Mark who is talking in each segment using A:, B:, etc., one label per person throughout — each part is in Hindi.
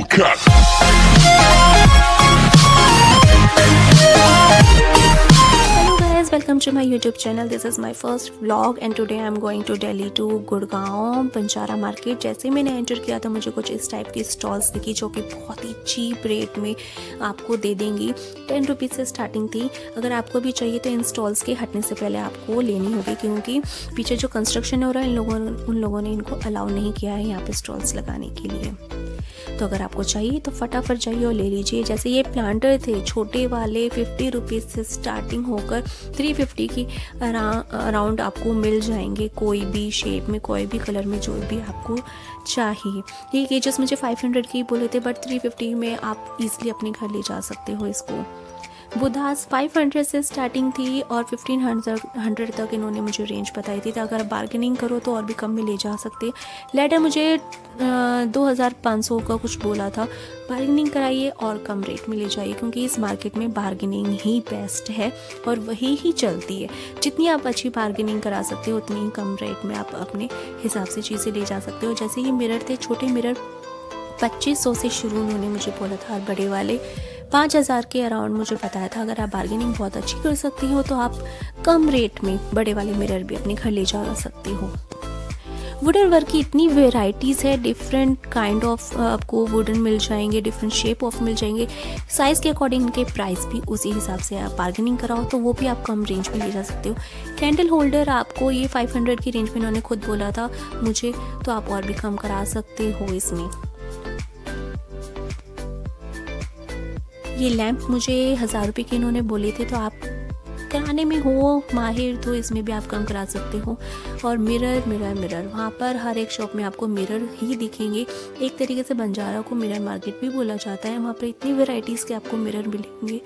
A: cut.
B: Hello guys, welcome to my YouTube channel. This is my first vlog and today I am going to Delhi to Gurgaon Banjara market. जैसे मैंने एंटर किया था मुझे कुछ इस टाइप की स्टॉल्स दिखी जो कि बहुत ही चीप रेट में आपको दे देंगी। 10 रुपीज़ से स्टार्टिंग थी। अगर आपको भी चाहिए तो इन स्टॉल्स के हटने से पहले आपको लेनी होगी क्योंकि पीछे जो कंस्ट्रक्शन हो रहा है उन लोगों ने इनको अलाउ नहीं किया है यहाँ पे स्टॉल्स लगाने के लिए। तो अगर आपको चाहिए तो फटाफट जाइए और ले लीजिए। जैसे ये प्लांटर थे छोटे वाले 50 रुपीज़ से स्टार्टिंग होकर 350 की अराउंड आपको मिल जाएंगे, कोई भी शेप में कोई भी कलर में जो भी आपको चाहिए। ये केजेस मुझे 500 की बोले थे बट 350 में आप इजीली अपने घर ले जा सकते हो इसको। बुधास 500 से स्टार्टिंग थी और 1500 तक इन्होंने मुझे रेंज बताई थी। तो अगर बार्गेनिंग करो तो और भी कम में ले जा सकते। लेटर मुझे 2500 का कुछ बोला था। बार्गेनिंग कराइए और कम रेट में ले जाइए क्योंकि इस मार्केट में बार्गेनिंग ही बेस्ट है और वही ही चलती है। जितनी आप अच्छी बार्गेनिंग करा सकते हो उतनी ही कम रेट में आप अपने हिसाब से चीज़ें ले जा सकते हो। जैसे ये मिरर थे, छोटे मिरर 2500 से शुरू उन्होंने मुझे बोला था और बड़े वाले 5000 के अराउंड मुझे बताया था। अगर आप बार्गेनिंग बहुत अच्छी कर सकती हो तो आप कम रेट में बड़े वाले मिरर भी अपने घर ले जा सकती हो। वुडन वर्क की इतनी वेराइटीज़ है, डिफरेंट काइंड ऑफ आपको वुडन मिल जाएंगे, डिफरेंट शेप ऑफ मिल जाएंगे। साइज़ के अकॉर्डिंग इनके प्राइस भी उसी हिसाब से आप बार्गेनिंग कराओ तो वो भी आप कम रेंज में ले जा सकते हो। कैंडल होल्डर आपको ये 500 की रेंज में इन्होंने खुद बोला था मुझे, तो आप और भी कम करा सकते हो इसमें। ये लैंप मुझे 1000 रुपये के इन्होंने बोले थे, तो आप कराने में हो माहिर तो इसमें भी आप कम करा सकते हो। और मिरर मिरर मिरर वहाँ पर हर एक शॉप में आपको मिरर ही दिखेंगे। एक तरीके से बंजारा को मिरर मार्केट भी बोला जाता है। वहाँ पर इतनी वेराइटीज़ के आपको मिरर मिलेंगे,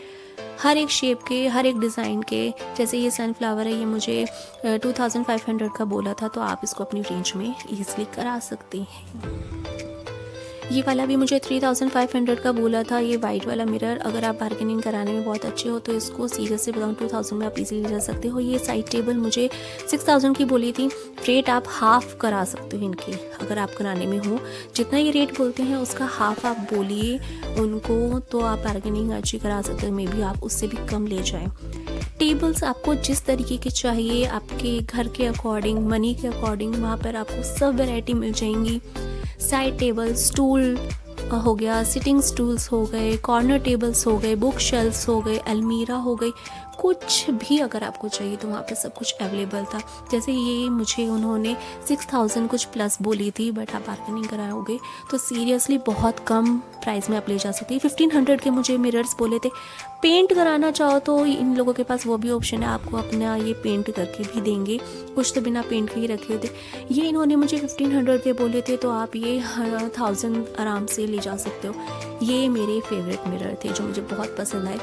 B: हर एक शेप के, हर एक डिज़ाइन के। जैसे ये सनफ्लावर है, ये मुझे 2500 का बोला था, तो आप इसको अपनी रेंज में ईजिली करा सकते हैं। ये वाला भी मुझे 3500 का बोला था। ये वाइट वाला मिरर अगर आप बार्गेनिंग कराने में बहुत अच्छे हो तो इसको सीरियसली बताऊँ 2000 में आप इजीली ले जा सकते हो। ये साइड टेबल मुझे 6000 की बोली थी। रेट आप हाफ़ करा सकते हो इनके, अगर आप कराने में हो। जितना ये रेट बोलते हैं उसका हाफ़ आप बोलिए उनको तो आप बार्गेनिंग अच्छी करा सकते हो। मे बी आप उससे भी कम ले जाएँ। टेबल्स आपको जिस तरीके के चाहिए आपके घर के अकॉर्डिंग, मनी के अकॉर्डिंग, वहाँ पर आपको सब वैरायटी मिल जाएंगी। साइड टेबल, स्टूल हो गया, सिटिंग स्टूल्स हो गए, कॉर्नर टेबल्स हो गए, बुक शेल्फ्स हो गए, अलमीरा हो गई, कुछ भी अगर आपको चाहिए तो वहाँ पे सब कुछ अवेलेबल था। जैसे ये मुझे उन्होंने 6000 कुछ प्लस बोली थी बट आप बार्गेनिंग कराओगे तो सीरियसली बहुत कम प्राइस में आप ले जा सकते हैं। 1500 के मुझे मिरर्स बोले थे। पेंट कराना चाहो तो इन लोगों के पास वो भी ऑप्शन है, आपको अपना ये पेंट करके भी देंगे। कुछ तो बिना पेंट के ही रखे थे। ये इन्होंने मुझे 1500 के बोले थे, तो आप ये 1000 आराम से ले जा सकते हो। ये मेरे फेवरेट मिरर थे जो मुझे बहुत पसंद आए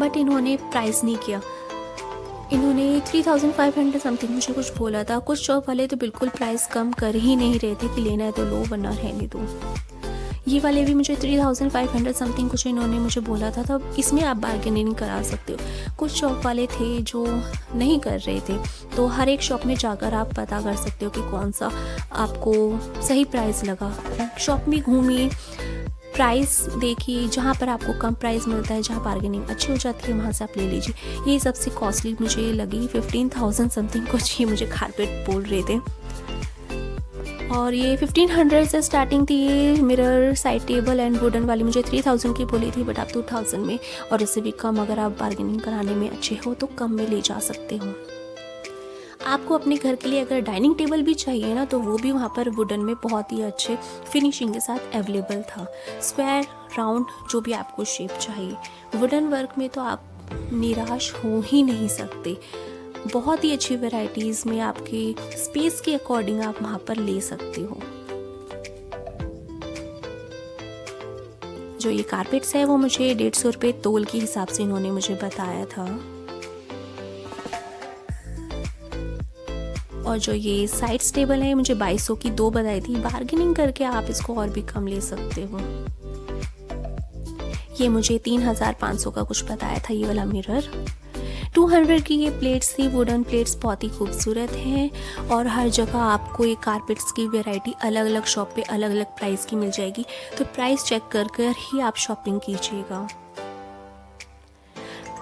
B: बट इन्होंने प्राइस नहीं किया। इन्होंने 3500 समथिंग मुझे कुछ बोला था। कुछ शॉप वाले तो बिल्कुल प्राइस कम कर ही नहीं रहे थे कि लेना है तो लो वरना रहने दो। ये वाले भी मुझे 3500 समथिंग कुछ इन्होंने मुझे बोला था, तब इसमें आप बार्गेनिंग करा सकते हो। कुछ शॉप वाले थे जो नहीं कर रहे थे, तो हर एक शॉप में जाकर आप पता कर सकते हो कि कौन सा आपको सही प्राइस लगा। शॉप में घूमिए, प्राइस देखिए, जहाँ पर आपको कम प्राइस मिलता है, जहाँ बार्गेनिंग अच्छी हो जाती है वहाँ से आप ले लीजिए। ये सबसे कॉस्टली मुझे लगी 15000 समथिंग कुछ, ये मुझे कारपेट बोल रहे थे। और ये 1500 से स्टार्टिंग थी। ये mirror, side table and wooden वाली मुझे 3000 की बोली थी बट आप 2000 में और उससे भी कम अगर आप बार्गेनिंग कराने में अच्छे हो तो कम में ले जा सकते हो। आपको अपने घर के लिए अगर डाइनिंग टेबल भी चाहिए ना तो वो भी वहाँ पर वुडन में बहुत ही अच्छे फिनिशिंग के साथ अवेलेबल था। स्क्वायर, राउंड, जो भी आपको शेप चाहिए। वुडन वर्क में तो आप निराश हो ही नहीं सकते। बहुत ही अच्छी वैरायटीज़ में आपके स्पेस के अकॉर्डिंग आप वहाँ पर ले सकते हो। जो ये कारपेट्स है वो मुझे 150 रुपये तोल के हिसाब से इन्होंने मुझे बताया था। और जो ये साइड्स टेबल है मुझे 2200 की 2 बताई थी। बार्गेनिंग करके आप इसको और भी कम ले सकते हो। ये मुझे 3500 का कुछ बताया था ये वाला मिरर। 200 की ये प्लेट्स थी, वुडन प्लेट्स बहुत ही खूबसूरत हैं और हर जगह आपको ये कारपेट्स की वैरायटी अलग अलग शॉप पे अलग अलग प्राइस की मिल जाएगी, तो प्राइस चेक कर कर ही आप शॉपिंग कीजिएगा।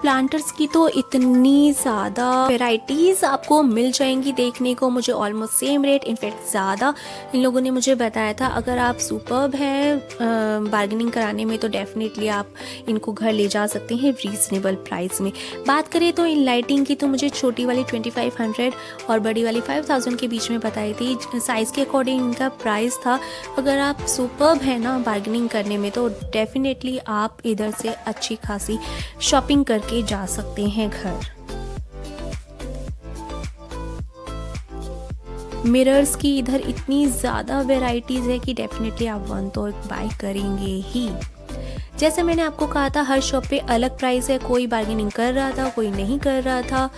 B: प्लांटर्स की तो इतनी ज़्यादा वेराइटीज़ आपको मिल जाएंगी देखने को, मुझे ऑलमोस्ट सेम रेट, इनफैक्ट ज़्यादा इन लोगों ने मुझे बताया था। अगर आप सुपर्ब हैं बार्गेनिंग कराने में तो डेफिनेटली आप इनको घर ले जा सकते हैं रीज़नेबल प्राइस में। बात करें तो इन लाइटिंग की तो मुझे छोटी वाली 2500 और बड़ी वाली 5000 के बीच में बताई थी, साइज़ के अकॉर्डिंग इनका प्राइस था। अगर आप सुपर्ब हैं ना बार्गेनिंग करने में तो डेफिनेटली आप इधर से अच्छी खासी शॉपिंग करके जा सकते हैं घर। मिरर्स की इधर इतनी ज़्यादा वैरायटीज़ है कि डेफिनेटली आप वन तो बाय करेंगे ही। जैसे मैंने आपको कहा था हर शॉप पे अलग प्राइस है, कोई बार्गेनिंग कर रहा था कोई नहीं कर रहा था।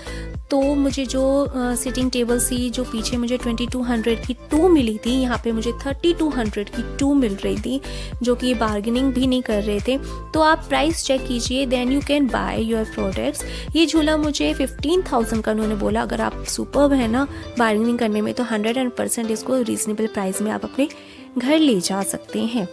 B: तो मुझे जो सिटिंग टेबल थी जो पीछे मुझे 2200 की 2 मिली थी, यहाँ पे मुझे 3200 की 2 मिल रही थी, जो कि बार्गेनिंग भी नहीं कर रहे थे। तो आप प्राइस चेक कीजिए, then you can buy your products. ये झूला मुझे 15,000 का उन्होंने बोला। अगर आप सुपर्ब है ना बार्गेनिंग करने में तो 100% इसको रीज़नेबल प्राइस में आप अपने घर ले जा सकते हैं।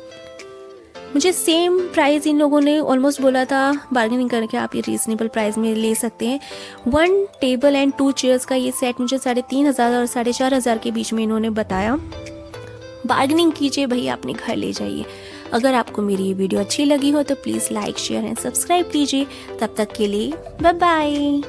B: मुझे सेम प्राइस इन लोगों ने ऑलमोस्ट बोला था, बार्गेनिंग करके आप ये रीज़नेबल प्राइस में ले सकते हैं। 1 टेबल एंड 2 चेयर्स का ये सेट मुझे 3,500 और 4,500 के बीच में इन्होंने बताया। बार्गेनिंग कीजिए भैया, अपने घर ले जाइए। अगर आपको मेरी ये वीडियो अच्छी लगी हो तो please like share and subscribe कीजिए। तब तक के लिए बाय बाय।